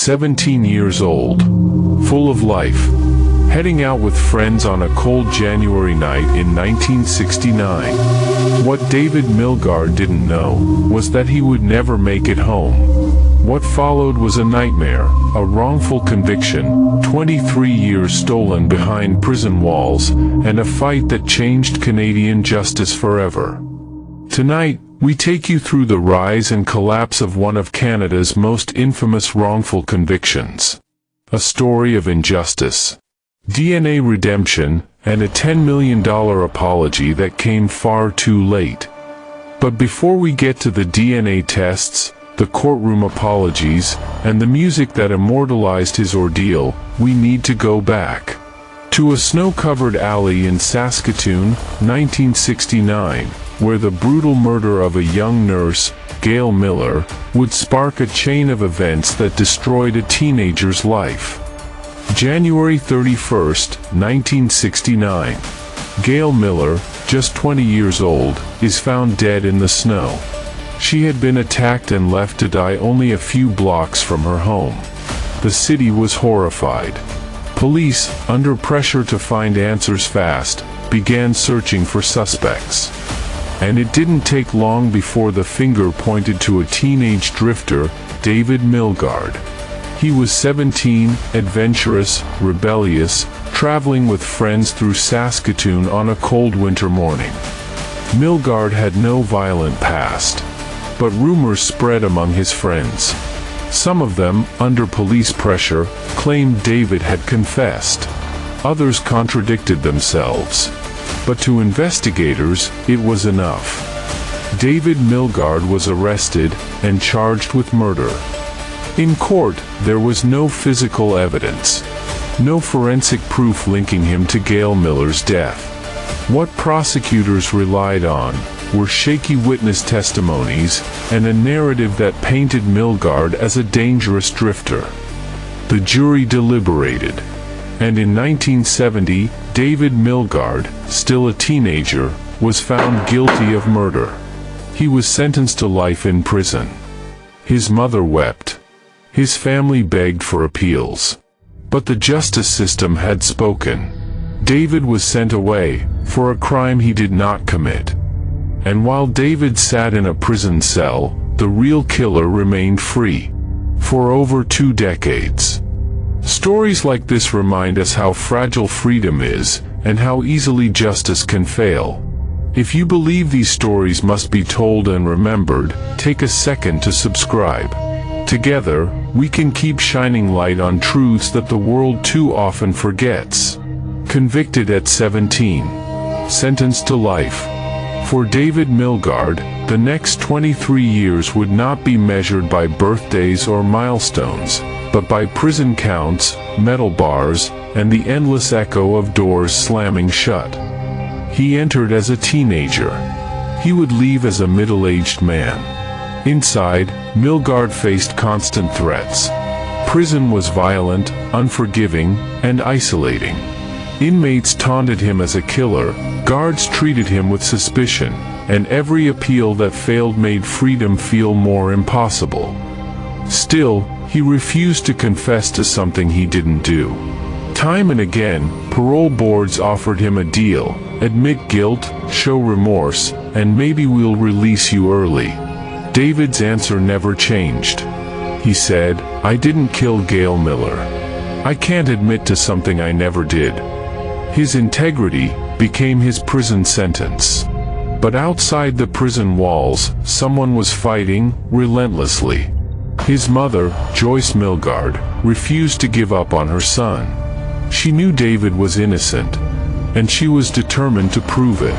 17 years old, full of life, heading out with friends on a cold January night in 1969. What David Milgaard didn't know was that he would never make it home. What followed was a nightmare, a wrongful conviction, 23 years stolen behind prison walls, and a fight that changed Canadian justice forever. Tonight, we take you through the rise and collapse of one of Canada's most infamous wrongful convictions. A story of injustice, DNA redemption, and a $10 million apology that came far too late. But before we get to the DNA tests, the courtroom apologies, and the music that immortalized his ordeal, we need to go back to a snow-covered alley in Saskatoon, 1969, where the brutal murder of a young nurse, Gail Miller, would spark a chain of events that destroyed a teenager's life. January 31, 1969. Gail Miller, just 20 years old, is found dead in the snow. She had been attacked and left to die only a few blocks from her home. The city was horrified. Police, under pressure to find answers fast, began searching for suspects. And it didn't take long before the finger pointed to a teenage drifter, David Milgaard. He was 17, adventurous, rebellious, traveling with friends through Saskatoon on a cold winter morning. Milgaard had no violent past, but rumors spread among his friends. Some of them, under police pressure, claimed David had confessed. Others contradicted themselves. But to investigators, it was enough. David Milgaard was arrested and charged with murder. In court, there was no physical evidence, no forensic proof linking him to Gail Miller's death. What prosecutors relied on were shaky witness testimonies and a narrative that painted Milgaard as a dangerous drifter. The jury deliberated, and in 1970, David Milgaard, still a teenager, was found guilty of murder. He was sentenced to life in prison. His mother wept. His family begged for appeals. But the justice system had spoken. David was sent away, for a crime he did not commit. And while David sat in a prison cell, the real killer remained free. For over 2 decades. Stories like this remind us how fragile freedom is, and how easily justice can fail. If you believe these stories must be told and remembered, take a second to subscribe. Together, we can keep shining light on truths that the world too often forgets. Convicted at 17. Sentenced to life. For David Milgaard, the next 23 years would not be measured by birthdays or milestones, but by prison counts, metal bars, and the endless echo of doors slamming shut. He entered as a teenager. He would leave as a middle-aged man. Inside, Milgaard faced constant threats. Prison was violent, unforgiving, and isolating. Inmates taunted him as a killer, guards treated him with suspicion, and every appeal that failed made freedom feel more impossible. Still, he refused to confess to something he didn't do. Time and again, parole boards offered him a deal: admit guilt, show remorse, and maybe we'll release you early. David's answer never changed. He said, "I didn't kill Gail Miller. I can't admit to something I never did." His integrity became his prison sentence. But outside the prison walls, someone was fighting, relentlessly. His mother, Joyce Milgaard, refused to give up on her son. She knew David was innocent, and she was determined to prove it.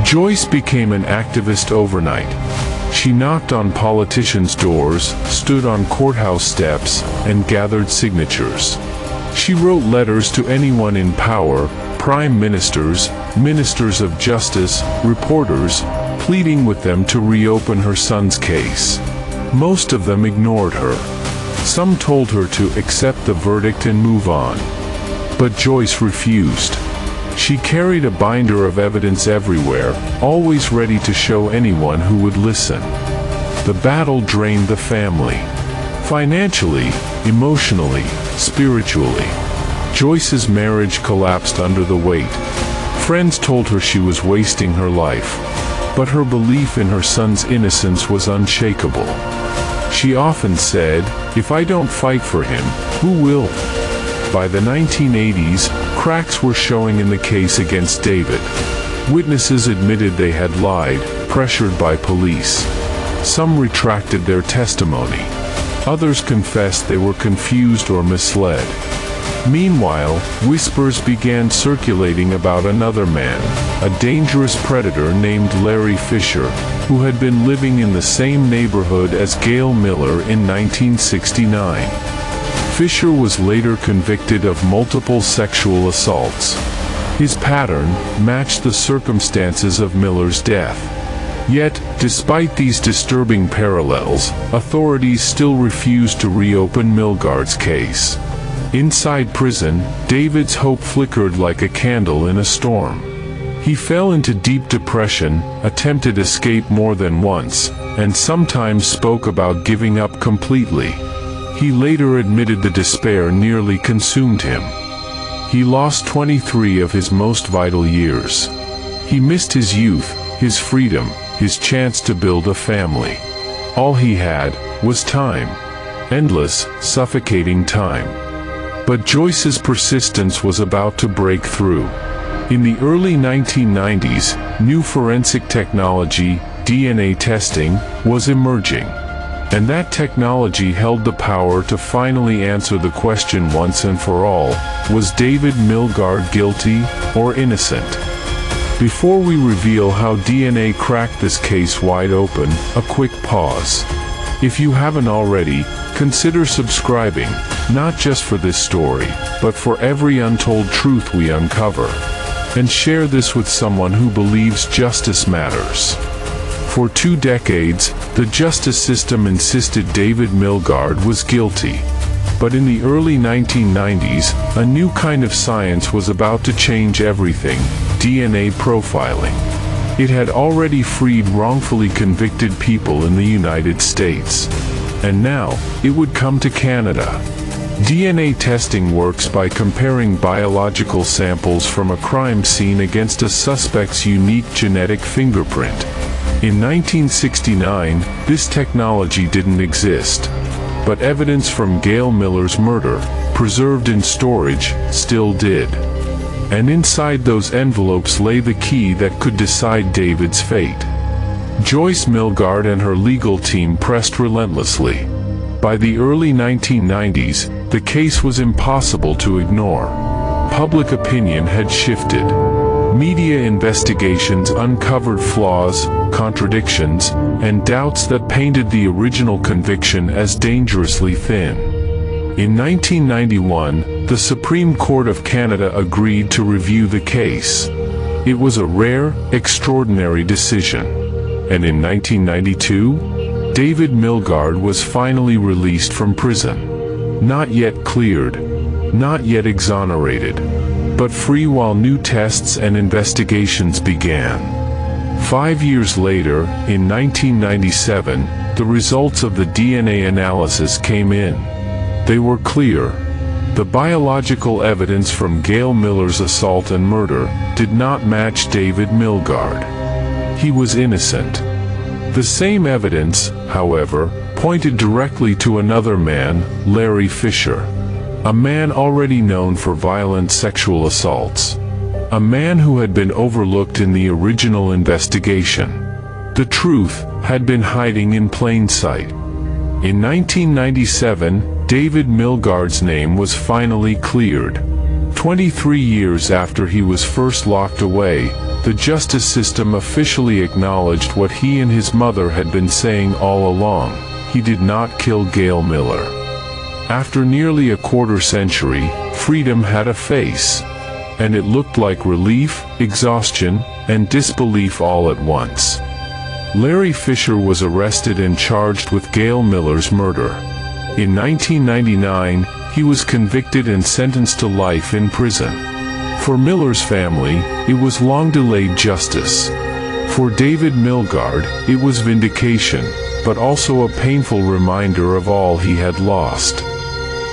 Joyce became an activist overnight. She knocked on politicians' doors, stood on courthouse steps, and gathered signatures. She wrote letters to anyone in power, prime ministers, ministers of justice, reporters, pleading with them to reopen her son's case. Most of them ignored her. Some told her to accept the verdict and move on. But Joyce refused. She carried a binder of evidence everywhere, always ready to show anyone who would listen. The battle drained the family. Financially, emotionally, spiritually, Joyce's marriage collapsed under the weight. Friends told her she was wasting her life, but her belief in her son's innocence was unshakable. She often said, "If I don't fight for him, who will?" By the 1980s, cracks were showing in the case against David. Witnesses admitted they had lied, pressured by police. Some retracted their testimony. Others confessed they were confused or misled. Meanwhile, whispers began circulating about another man, a dangerous predator named Larry Fisher, who had been living in the same neighborhood as Gail Miller in 1969. Fisher was later convicted of multiple sexual assaults. His pattern matched the circumstances of Miller's death. Yet, despite these disturbing parallels, authorities still refused to reopen Milgaard's case. Inside prison, David's hope flickered like a candle in a storm. He fell into deep depression, attempted escape more than once, and sometimes spoke about giving up completely. He later admitted the despair nearly consumed him. He lost 23 of his most vital years. He missed his youth, his freedom, his chance to build a family. All he had was time. Endless, suffocating time. But Joyce's persistence was about to break through. In the early 1990s, new forensic technology, DNA testing, was emerging. And that technology held the power to finally answer the question once and for all: was David Milgaard guilty or innocent? Before we reveal how DNA cracked this case wide open, a quick pause. If you haven't already, consider subscribing, not just for this story, but for every untold truth we uncover. And share this with someone who believes justice matters. For 2 decades, the justice system insisted David Milgaard was guilty. But in the early 1990s, a new kind of science was about to change everything: DNA profiling. It had already freed wrongfully convicted people in the United States. And now, it would come to Canada. DNA testing works by comparing biological samples from a crime scene against a suspect's unique genetic fingerprint. In 1969, this technology didn't exist. But evidence from Gail Miller's murder, preserved in storage, still did. And inside those envelopes lay the key that could decide David's fate. Joyce Milgaard and her legal team pressed relentlessly. By the early 1990s, the case was impossible to ignore. Public opinion had shifted. Media investigations uncovered flaws, contradictions, and doubts that painted the original conviction as dangerously thin. In 1991, the Supreme Court of Canada agreed to review the case. It was a rare, extraordinary decision. And in 1992, David Milgaard was finally released from prison. Not yet cleared, not yet exonerated, but free while new tests and investigations began. 5 years later, in 1997, the results of the DNA analysis came in. They were clear. The biological evidence from Gail Miller's assault and murder did not match David Milgaard. He was innocent. The same evidence, however, pointed directly to another man, Larry Fisher. A man already known for violent sexual assaults. A man who had been overlooked in the original investigation. The truth had been hiding in plain sight. In 1997, David Milgaard's name was finally cleared. 23 years after he was first locked away, the justice system officially acknowledged what he and his mother had been saying all along: he did not kill Gail Miller. After nearly a quarter century, freedom had a face. And it looked like relief, exhaustion, and disbelief all at once. Larry Fisher was arrested and charged with Gail Miller's murder. In 1999, he was convicted and sentenced to life in prison. For Miller's family, it was long-delayed justice. For David Milgaard, it was vindication, but also a painful reminder of all he had lost.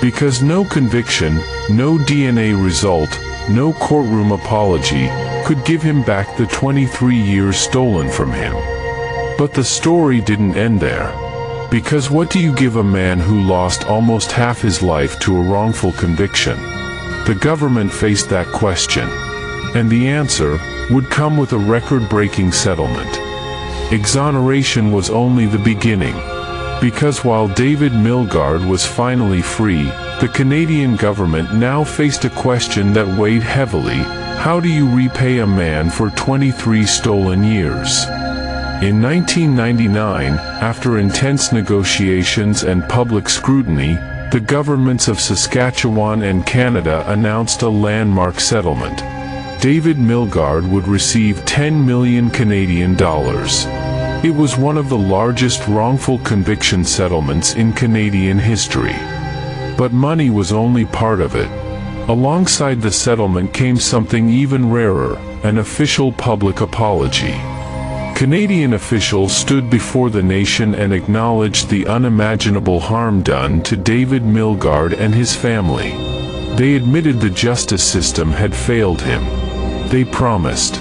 Because no conviction, no DNA result, no courtroom apology could give him back the 23 years stolen from him. But the story didn't end there. Because what do you give a man who lost almost half his life to a wrongful conviction? The government faced that question. And the answer would come with a record-breaking settlement. Exoneration was only the beginning. Because while David Milgaard was finally free, the Canadian government now faced a question that weighed heavily: how do you repay a man for 23 stolen years? In 1999, after intense negotiations and public scrutiny, the governments of Saskatchewan and Canada announced a landmark settlement. David Milgaard would receive 10 million Canadian dollars. It was one of the largest wrongful conviction settlements in Canadian history. But money was only part of it. Alongside the settlement came something even rarer: an official public apology. Canadian officials stood before the nation and acknowledged the unimaginable harm done to David Milgaard and his family. They admitted the justice system had failed him. They promised.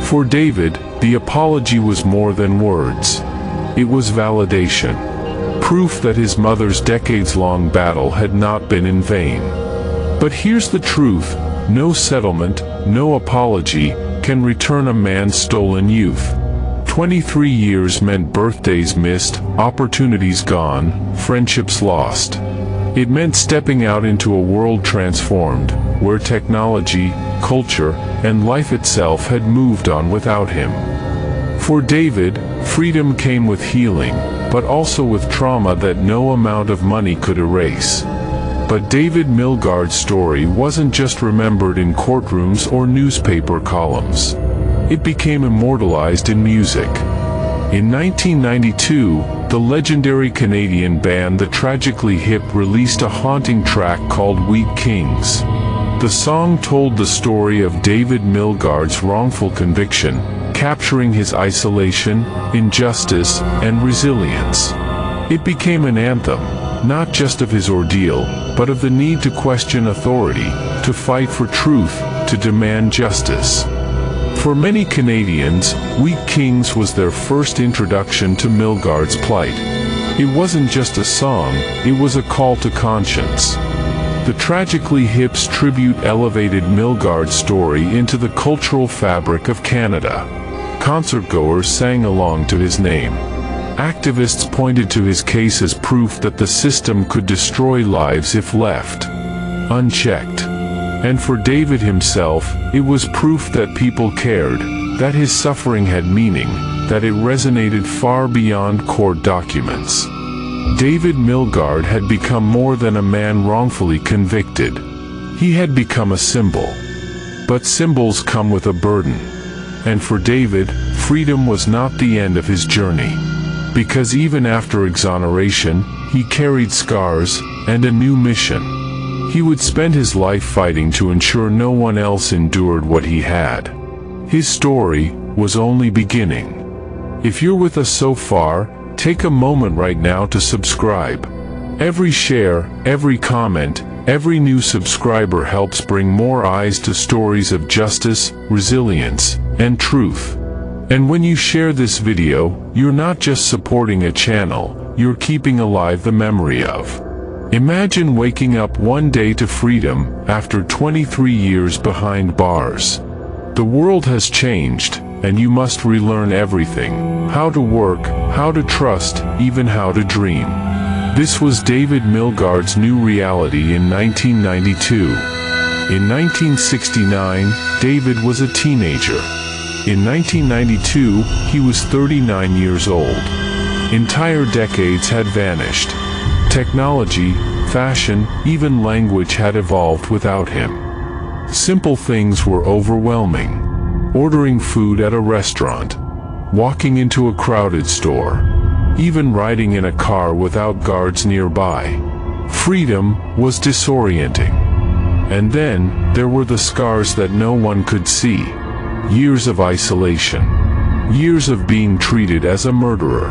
For David, the apology was more than words. It was validation. Proof that his mother's decades-long battle had not been in vain. But here's the truth: no settlement, no apology, can return a man's stolen youth. 23 years meant birthdays missed, opportunities gone, friendships lost. It meant stepping out into a world transformed, where technology, culture, and life itself had moved on without him. For David, freedom came with healing, but also with trauma that no amount of money could erase. But David Milgaard's story wasn't just remembered in courtrooms or newspaper columns. It became immortalized in music. In 1992, the legendary Canadian band the Tragically Hip released a haunting track called Weak Kings. The song told the story of David Milgaard's wrongful conviction, capturing his isolation, injustice, and resilience. It became an anthem, not just of his ordeal, but of the need to question authority, to fight for truth, to demand justice. For many Canadians, Weak Kings was their first introduction to Milgaard's plight. It wasn't just a song, it was a call to conscience. The Tragically Hip's tribute elevated Milgaard's story into the cultural fabric of Canada. Concertgoers sang along to his name. Activists pointed to his case as proof that the system could destroy lives if left unchecked. And for David himself, it was proof that people cared, that his suffering had meaning, that it resonated far beyond court documents. David Milgaard had become more than a man wrongfully convicted. He had become a symbol. But symbols come with a burden. And for David, freedom was not the end of his journey. Because even after exoneration, he carried scars and a new mission. He would spend his life fighting to ensure no one else endured what he had. His story was only beginning. If you're with us so far, take a moment right now to subscribe. Every share, every comment, every new subscriber helps bring more eyes to stories of justice, resilience, and truth. And when you share this video, you're not just supporting a channel, you're keeping alive the memory of. Imagine waking up one day to freedom, after 23 years behind bars. The world has changed, and you must relearn everything: how to work, how to trust, even how to dream. This was David Milgaard's new reality in 1992. In 1969, David was a teenager. In 1992, he was 39 years old. Entire decades had vanished. Technology, fashion, even language had evolved without him. Simple things were overwhelming. Ordering food at a restaurant, walking into a crowded store, even riding in a car without guards nearby. Freedom was disorienting. And then, there were the scars that no one could see. Years of isolation. Years of being treated as a murderer.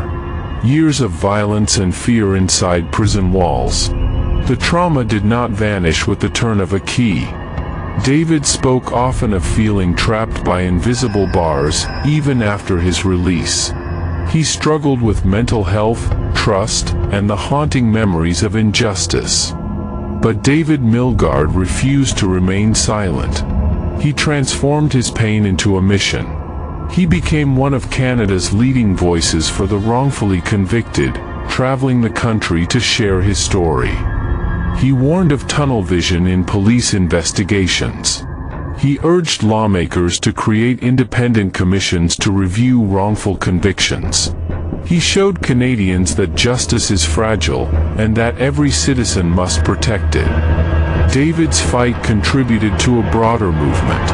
years of violence and fear inside prison walls. The trauma did not vanish with the turn of a key. David spoke often of feeling trapped by invisible bars, even after his release. He struggled with mental health, trust, and the haunting memories of injustice. But David Milgaard refused to remain silent. He transformed his pain into a mission. He became one of Canada's leading voices for the wrongfully convicted, traveling the country to share his story. He warned of tunnel vision in police investigations. He urged lawmakers to create independent commissions to review wrongful convictions. He showed Canadians that justice is fragile, and that every citizen must protect it. David's fight contributed to a broader movement.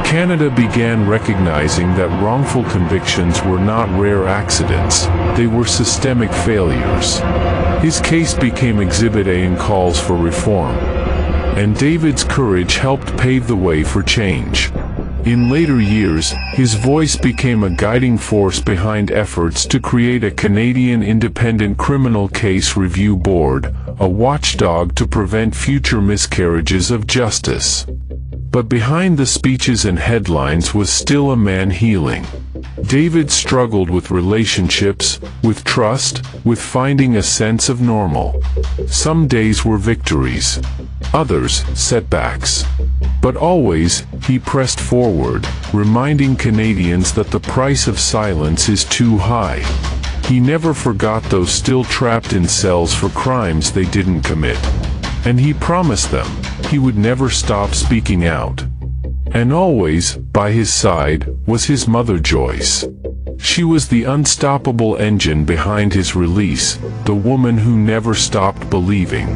Canada began recognizing that wrongful convictions were not rare accidents, they were systemic failures. His case became Exhibit A in calls for reform. And David's courage helped pave the way for change. In later years, his voice became a guiding force behind efforts to create a Canadian Independent Criminal Case Review Board, a watchdog to prevent future miscarriages of justice. But behind the speeches and headlines was still a man healing. David struggled with relationships, with trust, with finding a sense of normal. Some days were victories, others setbacks. But always, he pressed forward, reminding Canadians that the price of silence is too high. He never forgot those still trapped in cells for crimes they didn't commit. And he promised them he would never stop speaking out. And always, by his side, was his mother Joyce. She was the unstoppable engine behind his release, the woman who never stopped believing.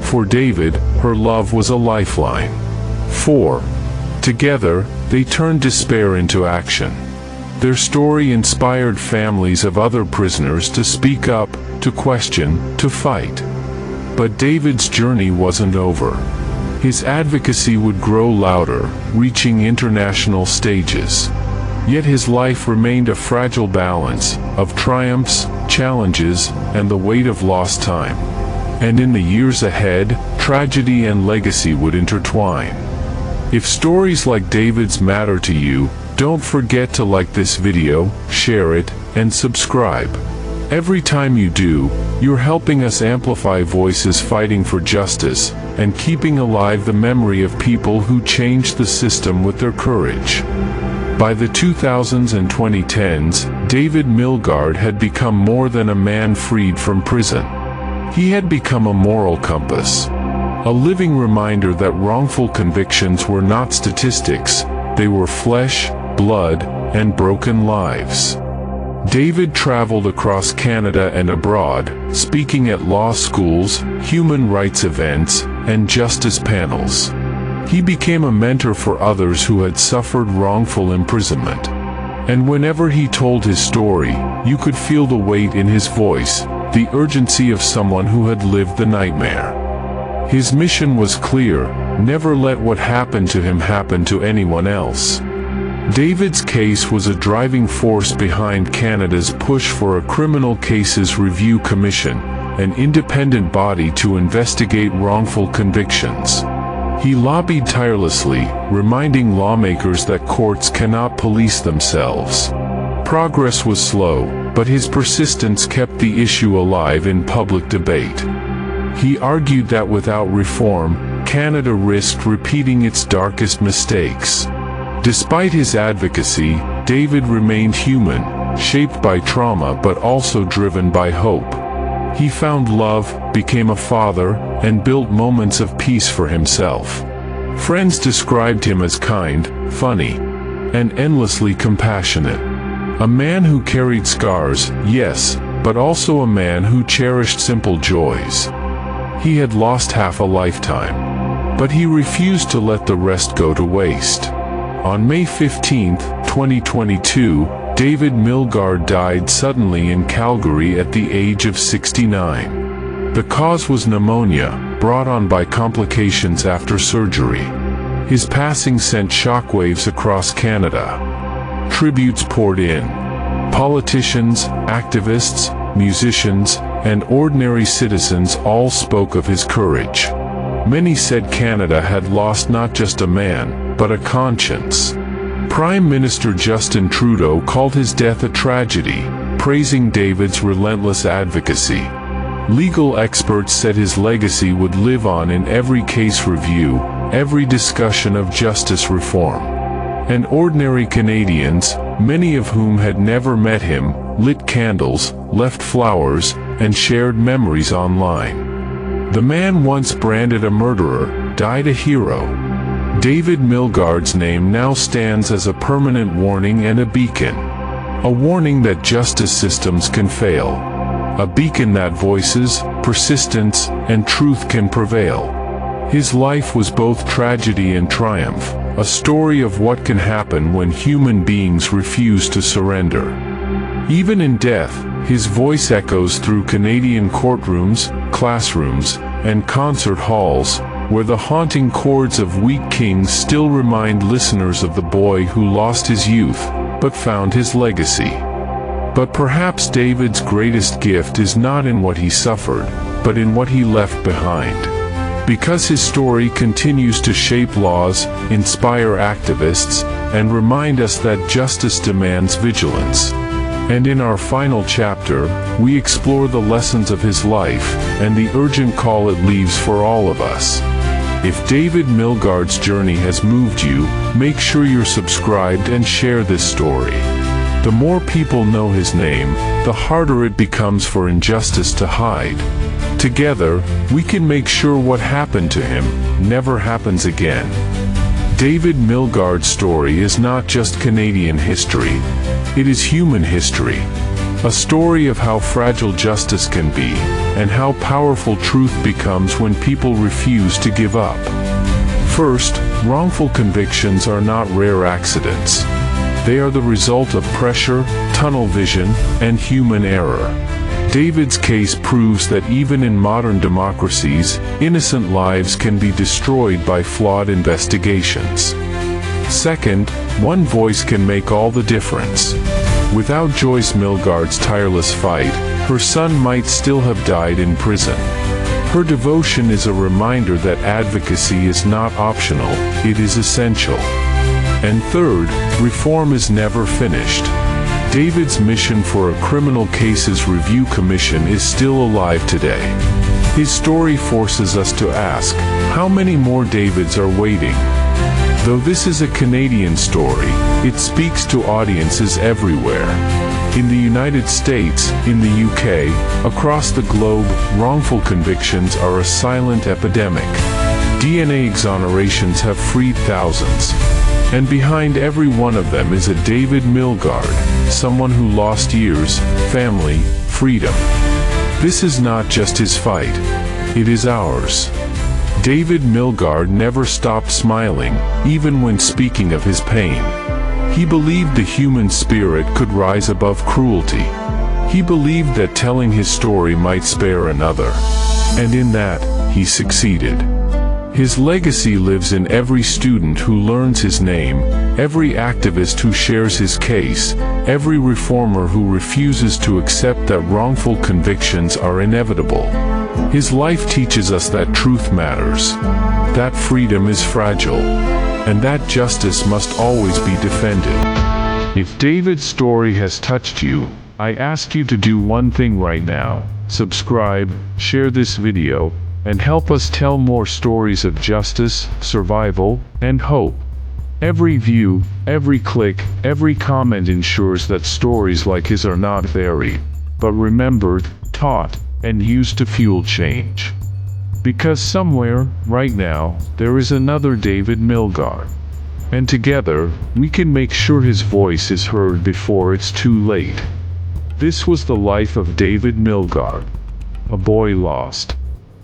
For David, her love was a lifeline. Together, they turned despair into action. Their story inspired families of other prisoners to speak up, to question, to fight. But David's journey wasn't over. His advocacy would grow louder, reaching international stages. Yet his life remained a fragile balance of triumphs, challenges, and the weight of lost time. And in the years ahead, tragedy and legacy would intertwine. If stories like David's matter to you, don't forget to like this video, share it, and subscribe. Every time you do, you're helping us amplify voices fighting for justice, and keeping alive the memory of people who changed the system with their courage. By the 2000s and 2010s, David Milgaard had become more than a man freed from prison. He had become a moral compass. A living reminder that wrongful convictions were not statistics, they were flesh, blood, and broken lives. David traveled across Canada and abroad, speaking at law schools, human rights events, and justice panels. He became a mentor for others who had suffered wrongful imprisonment. And whenever he told his story, you could feel the weight in his voice, the urgency of someone who had lived the nightmare. His mission was clear: never let what happened to him happen to anyone else. David's case was a driving force behind Canada's push for a Criminal Cases Review Commission, an independent body to investigate wrongful convictions. He lobbied tirelessly, reminding lawmakers that courts cannot police themselves. Progress was slow, but his persistence kept the issue alive in public debate. He argued that without reform, Canada risked repeating its darkest mistakes. Despite his advocacy, David remained human, shaped by trauma but also driven by hope. He found love, became a father, and built moments of peace for himself. Friends described him as kind, funny, and endlessly compassionate. A man who carried scars, yes, but also a man who cherished simple joys. He had lost half a lifetime, but he refused to let the rest go to waste. On May 15, 2022, David Milgaard died suddenly in Calgary at the age of 69. The cause was pneumonia, brought on by complications after surgery. His passing sent shockwaves across Canada. Tributes poured in. Politicians, activists, musicians, and ordinary citizens all spoke of his courage. Many said Canada had lost not just a man, but a conscience. Prime Minister Justin Trudeau called his death a tragedy, praising David's relentless advocacy. Legal experts said his legacy would live on in every case review, every discussion of justice reform. And ordinary Canadians, many of whom had never met him, lit candles, left flowers, and shared memories online. The man once branded a murderer, died a hero. David Milgaard's name now stands as a permanent warning and a beacon. A warning that justice systems can fail. A beacon that voices, persistence, and truth can prevail. His life was both tragedy and triumph, a story of what can happen when human beings refuse to surrender. Even in death, his voice echoes through Canadian courtrooms, classrooms, and concert halls, where the haunting chords of Weak Kings still remind listeners of the boy who lost his youth, but found his legacy. But perhaps David's greatest gift is not in what he suffered, but in what he left behind. Because his story continues to shape laws, inspire activists, and remind us that justice demands vigilance. And in our final chapter, we explore the lessons of his life, and the urgent call it leaves for all of us. If David Milgaard's journey has moved you, make sure you're subscribed and share this story. The more people know his name, the harder it becomes for injustice to hide. Together, we can make sure what happened to him never happens again. David Milgaard's story is not just Canadian history, it is human history. A story of how fragile justice can be, and how powerful truth becomes when people refuse to give up. First, wrongful convictions are not rare accidents. They are the result of pressure, tunnel vision, and human error. David's case proves that even in modern democracies, innocent lives can be destroyed by flawed investigations. Second, one voice can make all the difference. Without Joyce Milgaard's tireless fight, her son might still have died in prison. Her devotion is a reminder that advocacy is not optional, it is essential. And third, reform is never finished. David's mission for a Criminal Cases Review Commission is still alive today. His story forces us to ask, how many more Davids are waiting? Though this is a Canadian story, it speaks to audiences everywhere. In the United States, in the UK, across the globe, wrongful convictions are a silent epidemic. DNA exonerations have freed thousands. And behind every one of them is a David Milgaard, someone who lost years, family, freedom. This is not just his fight, it is ours. David Milgaard never stopped smiling, even when speaking of his pain. He believed the human spirit could rise above cruelty. He believed that telling his story might spare another. And in that, he succeeded. His legacy lives in every student who learns his name, every activist who shares his case, every reformer who refuses to accept that wrongful convictions are inevitable. His life teaches us that truth matters, that freedom is fragile, and that justice must always be defended. If David's story has touched you, I ask you to do one thing right now: subscribe, share this video, and help us tell more stories of justice, survival, and hope. Every view, every click, every comment ensures that stories like his are not buried, but remembered, taught, and used to fuel change. Because somewhere, right now, there is another David Milgaard. And together, we can make sure his voice is heard before it's too late. This was the life of David Milgaard. A boy lost.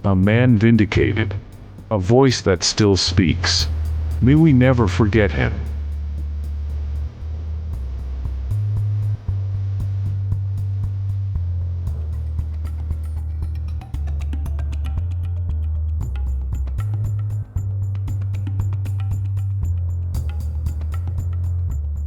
A man vindicated. A voice that still speaks. May we never forget him.